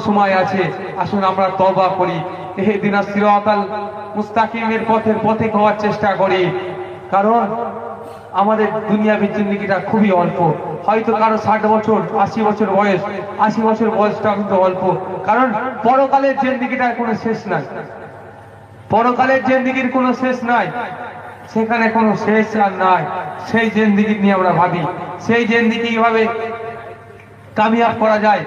সময় আছে, আসুন আমরা তওবা করি, ইহদিনাস সিরাতাল মুস্তাকিমের পথে হওয়ার চেষ্টা করি। কারণ আমাদের দুনিয়াবী জিন্দেগিটা খুবই অল্প। হয়তো কারো 60 বছর 80 বছর বয়স, 80 বছর বয়সটা কিন্তু অল্প। কারণ পরকালের জিন্দেগিটার কোনো শেষ নাই, পরকালের জিন্দেগির কোনো শেষ নাই, সেখানে কোনো শেষ আর নাই। সেই জিন্দেগি নিয়ে আমরা ভাবি, সেই জিন্দেগি কিভাবে কামিয়াব করা যায়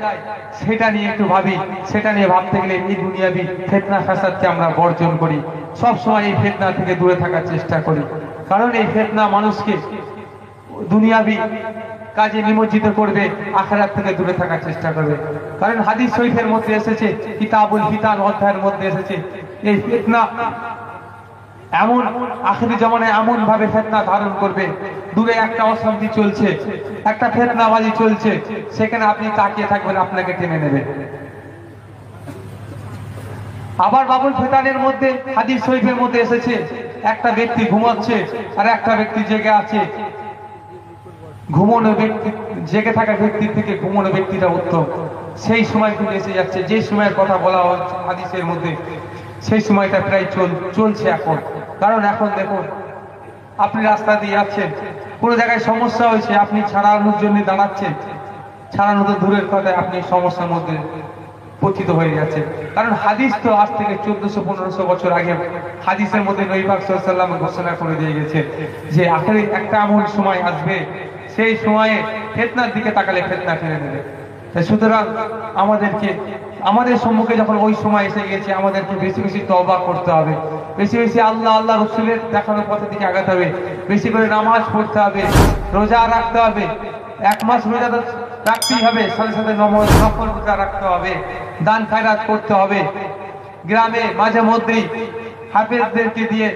সেটা নিয়ে একটু ভাবি। সেটা নিয়ে ভাবতে গেলে এই দুনিয়াবী ফিতনা ফাসাদকে আমরা বর্জন করি, সব সময় এই ফিতনা থেকে দূরে থাকার চেষ্টা করি। কারণ এই ফিতনা মানুষকে দুনিয়াবী কাজে নিমজ্জিত করবে, আখিরাত থেকে দূরে থাকার চেষ্টা করবে। কারণ হাদিস শরীফের মধ্যে এসেছে, কিতাবুল ফিতান অধ্যায়ের মধ্যে এসেছে, এই ফিতনা এমন আখিরি জামানায় এমন ভাবে ফিতনা ধারণ করবে, দূরে একটা অশান্তি চলছে, একটা ফিতনাবাজি চলছে, সেখানে আপনি তাকিয়ে থাকবেন, আপনাকে টেনে নেবে। আবার বাবুল ফিতানের মধ্যে হাদিস শরীফের মধ্যে এসেছে, একটা ব্যক্তি ঘুমাচ্ছে আর একটা ব্যক্তি জেগে আছে। ঘুমানো ব্যক্তি, জেগে থাকা ব্যক্তির থেকে ঘুমানো ব্যক্তিটা উত্তম। সেই সময় কিন্তু এসে যাচ্ছে, যে সময়ের কথা বলা হচ্ছে হাদিসের মধ্যে, সেই সময়টা প্রায় চলছে এখন। কারণ এখন দেখুন, আপনি রাস্তা দিয়ে যাচ্ছেন, কোনো জায়গায় সমস্যা হয়েছে, আপনি ছাড়ানোর জন্য দাঁড়াচ্ছেন, ছাড়ানো তো দূরের কথায় আপনি সমস্যার মধ্যে পতিত হয়ে যাচ্ছে। কারণ হাদিস তো আজ থেকে 1400-1500 বছর আগে হাদিসের মধ্যে নবী পাক সাল্লাল্লাহু আলাইহি ওয়াসাল্লাম ঘোষণা করে দিয়ে গেছে যে আখেরি একটা এমন সময় আসবে, সেই সময়ে ফিতনার দিকে তাকালে ফিতনা টেনে নেবে। সুতরাং আমাদের সম্মুখে যখন ওই সময় এসে গেছে, আমাদেরকে বেশি বেশি তওবা করতে হবে, বেশি বেশি আল্লাহ রাসূলের দেখানো পথের দিকে আগাতে হবে, বেশি করে নামাজ পড়তে হবে, রোজা রাখতে হবে। 1 মাস রোজা রাখতেই হবে, সাথে সাথে নফল রোজা রাখতে হবে, দান খায়রাত করতে হবে। গ্রামে মাঝে মধ্যেই হাফেজদেরকে দিয়ে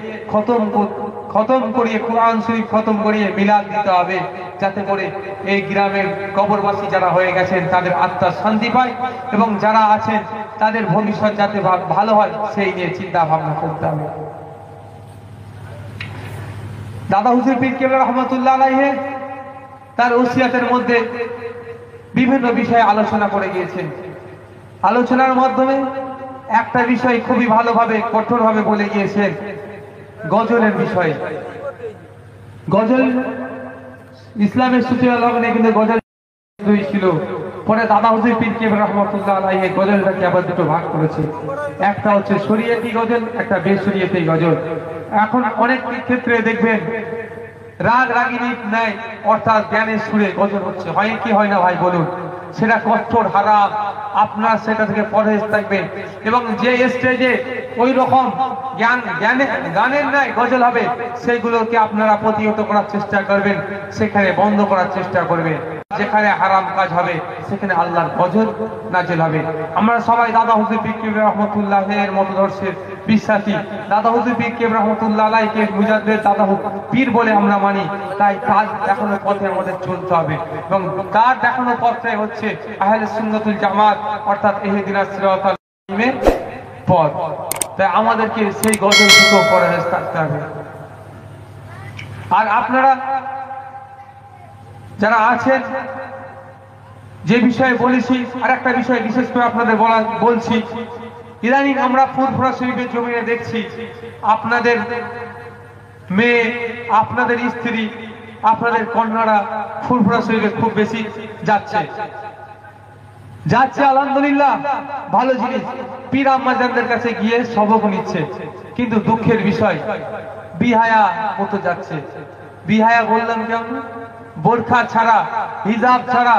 খতম করিয়ে, কোরআন শরীফ খতম করিয়ে মিলাদ দিতে হবে, যাতে করে এই গ্রামের কবরবাসী যারা হয়ে গেছেন তাদের আত্মার শান্তি পায়, এবং যারা আছেন তাদের ভবিষ্যৎ যাতে ভালো হয় সেই নিয়ে চিন্তা ভাবনা করতে হবে। দাদা হুজুর পীর কেবলা রহমাতুল্লাহ আলাইহি তার ওসিয়াতের মধ্যে বিভিন্ন বিষয়ে আলোচনা করে গিয়েছেন। আলোচনার মাধ্যমে একটা বিষয় খুবই ভালোভাবে, কঠোরভাবে বলে গিয়েছেন, গজলের বিষয়ে। গজল ইসলামের সূচনা লগ্নে কিন্তু গজল ছিল। পরে দাদা হুজুর পীর কেবলা রহমাতুল্লাহ আলাইহি গজলটাকে আবার দুটো ভাগ করেছে, একটা হচ্ছে শরীয়তি গজল, একটা বেশরীয়তি গজল। এখন অনেক ক্ষেত্রে দেখবেন রাগ রাগিনী নাই, অর্থাৎ জ্ঞানের সুরে গজল হচ্ছে, হয় কি হয় না ভাই বলুন? সেটা কঠোর হারাম, আপনার সেটা থেকে পরহেজ থাকবেন। এবং যে স্টেজে ওই রকম গানের নাই গজল হবে, সেগুলোকে আপনারা প্রতিহত করার চেষ্টা করবেন, সেখানে বন্ধ করার চেষ্টা করবেন। যেখানে হারাম কাজ হবে সেখানে আল্লাহর গজল নাজিল হবে। আমরা সবাই দাদা হুজুর পীর কেবলা রহমাতুল্লাহ এর মতদর্শের বিশ্বাসী। দাদা হুজুর পীর কেবলা রহমাতুল্লাহ আলাইহিকে মুজাদ্দিদ দাদা পীর বলে আমরা মানি। তাই তার দেখানো পথে আমাদের চলতে হবে, এবং তার দেখানো পথটাই হচ্ছে আহলে সুন্নাতুল জামাত, অর্থাৎ ইহদিনাস সিরাতাল মুস্তাকিমের পথ। তাই আমাদেরকে সেই গজল থেকে পরহেজ থাকতে হবে। আর আপনারা যারা আছেন, যে বিষয়ে বলেছি, আর একটা বিষয় বিশেষ করে আপনাদের বলছি, ইদানিং আমরা ফুরফুরা শরীফের জমিনে দেখছি আপনাদের মেয়ে, আপনাদের স্ত্রী, আপনাদের কন্যারা ফুরফুরা শরীফে খুব বেশি যাচ্ছে। আলহামদুলিল্লাহ, ভালো জিনিস। পীর আম্মাজানদের কাছে গিয়ে সবক নিচ্ছে, কিন্তু দুঃখের বিষয় বিহায়া মতো যাচ্ছে। বিহায়া বললাম কেমন? বোরখা ছাড়া, হিজাব ছাড়া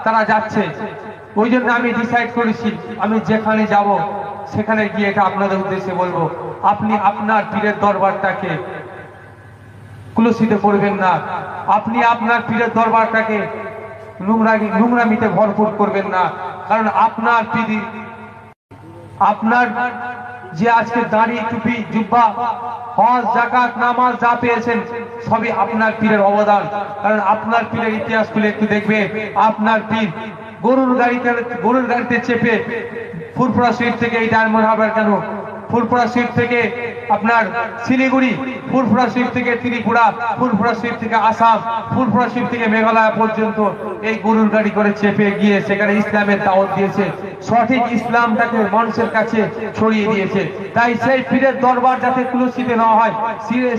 তারা যাচ্ছে। ওই জন্য আমি ডিসাইড করেছি, আমি যেখানে যাব সেখানে গিয়ে এটা আপনাদের উদ্দেশ্যে বলবো, আপনি আপনার পীরের দরবারটাকে কুলসিত করবেন না, আপনি আপনার পীরের দরবারটাকে নোংরামিতে ভরপুর করবেন না। কারণ আপনার পীর, আপনার যে আজকে দাড়ি, টুপি, জুব্বা, হজ, যাকাত, নামাজ যা পেয়েছেন সবই আপনার পীরের অবদান। কারণ আপনার পীরের ইতিহাস খুলে একটু দেখবে, আপনার পীর গরুর গাড়িতে চেপে ফুরফুরা শরীফ থেকে এই ডায়মন্ড হারবার কেন, ফুরফুরা শরীফ থেকে আপনার শিলিগুড়ি ফুরফুরা শরীফ থেকে ত্রিপুরা, ফুরফুরা শরীফ থেকে আসাম, ফুরফুরা শরীফ থেকে মেঘালয় পর্যন্ত এই গরুর গাড়ি করে চেপে গিয়ে সেখানে ইসলামের দাওয়াত দিয়েছে, সঠিক ইসলামটাকে মানুষের কাছে ছড়িয়ে দিয়েছে। তাই সেই পীরের দরবার যাতে কুলসিত না হয়,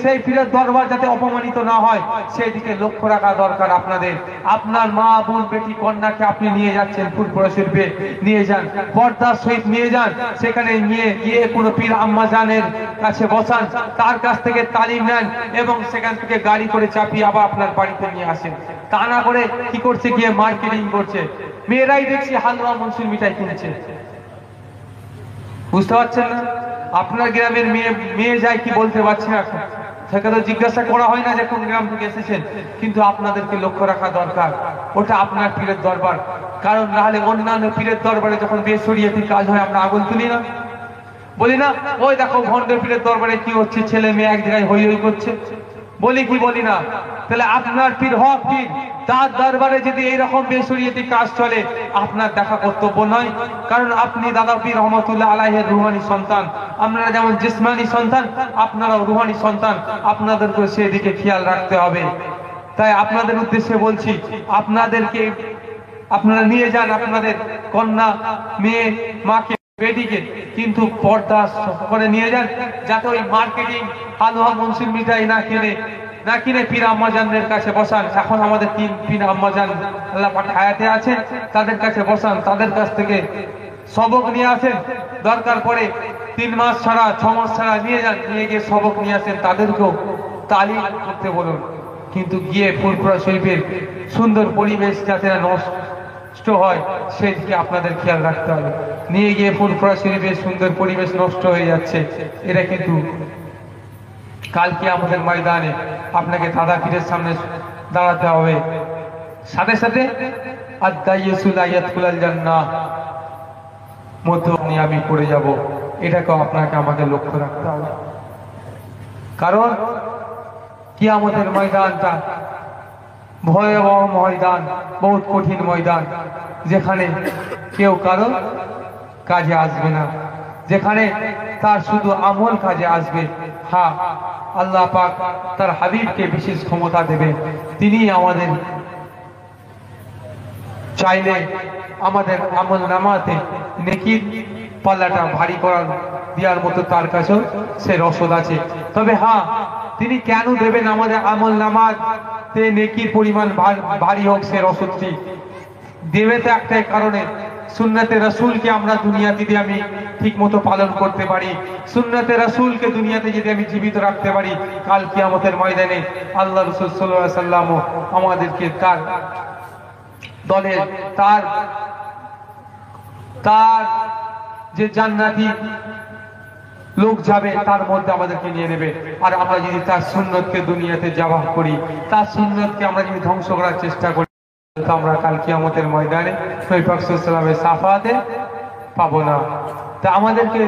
সেই পীরের দরবার যাতে অপমানিত না হয়, সেই দিকে লক্ষ্য রাখা দরকার আপনাদের। আপনার মা, বোন, বেটি, কন্যাকে আপনি নিয়ে যাচ্ছেন ফুরফুরা শরীফে, নিয়ে যান, পর্দার সহিত নিয়ে যান, সেখানে নিয়ে গিয়ে কোনো পীর আম্মাজানের কাছে বসান, তার কাছ থেকে তালিম নেন এবং সেখান থেকে গাড়ি করে চাপিয়ে আবার আপনার বাড়িতে নিয়ে আসেন। তা না করে কি করছে, গিয়ে মার্কেটিং করছে। মেয়েরাই দেখছি হালুয়া মনসুর মিঠাই কিনছে। বুঝতে পারছেন না? আপনার গ্রামের মেয়ে যায় কি বলতে পারছে না, সেটা তো জিজ্ঞাসা করা হয় না যে কোন গ্রাম থেকে এসেছেন। কিন্তু আপনাদেরকে লক্ষ্য রাখা দরকার, ওটা আপনার পীরের দরবার। কারণ নাহলে অন্যান্য পীরের দরবারে যখন বেশরিয়াতি কাজ হয় আমরা আগুন তুলি না, বলি না ওই দেখো ভণ্ড পীরের দরবারে কি হচ্ছে, ছেলে মেয়ে এক জায়গায় হই হই করছে, বলি কি বলি না? তাহলে আপনার পীর হক পীর, তার দরবারে যদি এইরকম বেশরিয়াতি কাজ চলে, আপনার দেখা কর্তব্য নয়। কারণ আপনি দাদা পীর রহমতুল্লাহ আলাইহির রুহানি সন্তান, আপনারা যেমন জিসমানি সন্তান, আপনারাও রুহানি সন্তান, আপনাদেরকে সেদিকে খেয়াল রাখতে হবে। তাই আপনাদের উদ্দেশ্যে বলছি, আপনাদেরকে আপনারা নিয়ে যান আপনাদের কন্যা, মেয়ে, মাকে, বেটিকে, কিন্তু পর্দা করে নিয়ে যান, যাতে ওই মার্কেটিং হালুয়া মনসুর মিঠাই না কিনে পীর আম্মাজানদের কাছে বসান। এখন আমাদের 3 পীর আম্মাজান আল্লাহ পাক হায়াতে আছে, তাদের কাছে বসান, তাদের কাছ থেকে সবক নিয়ে আসেন। দরকার পড়ে 3 মাস ছাড়া, 6 মাস ছাড়া নিয়ে যান, নিয়ে গিয়ে সবক নিয়ে আসেন, তাদেরকেও তালিম করতে বলুন। কিন্তু গিয়ে ফুরফুরা শরীফের সুন্দর পরিবেশ যাতে না নষ্ট হয়, সেদিকে আপনাদের খেয়াল রাখতে হবে। নিয়ে গিয়ে ফুরফুরা শরীফের সুন্দর পরিবেশ নষ্ট হয়ে যাচ্ছে, এটা কিন্তু কালকে আমাদের ময়দানে আপনাকে দাদা পীরের সামনে দাঁড়াতে হবে। সাথে সাথে আমি পড়ে যাব, এটাকেও আপনাকে আমাকে লক্ষ্য রাখতে হবে। কারণ কিয়ামতের ময়দানটা ভয়াবহ ময়দান, বহুত কঠিন ময়দান, যেখানে কেউ কারো কাজে আসবে না, যেখানে তার শুধু আমল কাজে আসবে। হ্যাঁ, আল্লাহ পাক তার হাবিবকে বিশেষ ক্ষমতা দেবে, তিনি আমাদের চাইলে আমাদের আমল নামাতে নেকির পাল্লাটা ভারী করার দেওয়ার মতো তার কাছেও সে রসদ আছে। তবে হ্যাঁ, তিনি কেন দেবেন আমাদের আমল নামাতে নেকির পরিমাণ ভারী হোক, সে রসদটি দেবে তো একটাই কারণে, সুন্নতে রাসূলকে আমরা দুনিয়াতে যদি আমি ঠিক মতো পালন করতে পারি, সুন্নতে রাসূলকে দুনিয়াতে যদি আমি জীবিত রাখতে পারি, কাল কিয়ামতের ময়দানে আল্লাহ রাসূল সাল্লাল্লাহু আলাইহি ওয়াসাল্লাম আমাদেরকে তার দলের তার যে জান্নাতি লোক যাবে তার মধ্যে আমাদেরকে নিয়ে নেবে। আর আমরা যদি তার সুন্নতকে দুনিয়াতে জাবাহ করি, তার সুন্নতকে আমরা যদি ধ্বংস করার চেষ্টা করি, তো আমরা কাল কিয়ামতের ময়দানে নবী পাক সাল্লাল্লাহু আলাইহি ওয়াসাল্লামের শাফাআতে পাবো না। তা আমাদেরকে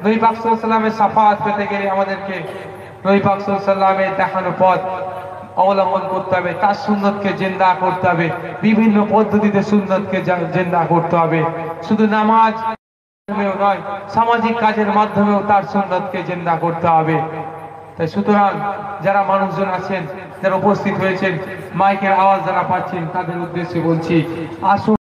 নবী পাক সাল্লাল্লাহু আলাইহি ওয়াসাল্লামের শাফাআত পেতে গেলে আমাদেরকে নবী পাক সাল্লাল্লাহু আলাইহি ওয়াসাল্লামের দেখানো পথ অবলম্বন করতে হবে, তার সুন্নতকে জিন্দা করতে হবে, বিভিন্ন পদ্ধতিতে সুন্নতকে জিন্দা করতে হবে। শুধু নামাজ নয়, সামাজিক কাজের মাধ্যমেও তার সুন্নতকে জিন্দা করতে হবে। তাই সুতরাং যারা মানুষজন আছেন, যারা উপস্থিত হয়েছেন, মাইকের আওয়াজ যারা পাচ্ছেন, তাদের উদ্দেশ্যে বলছি, আসুন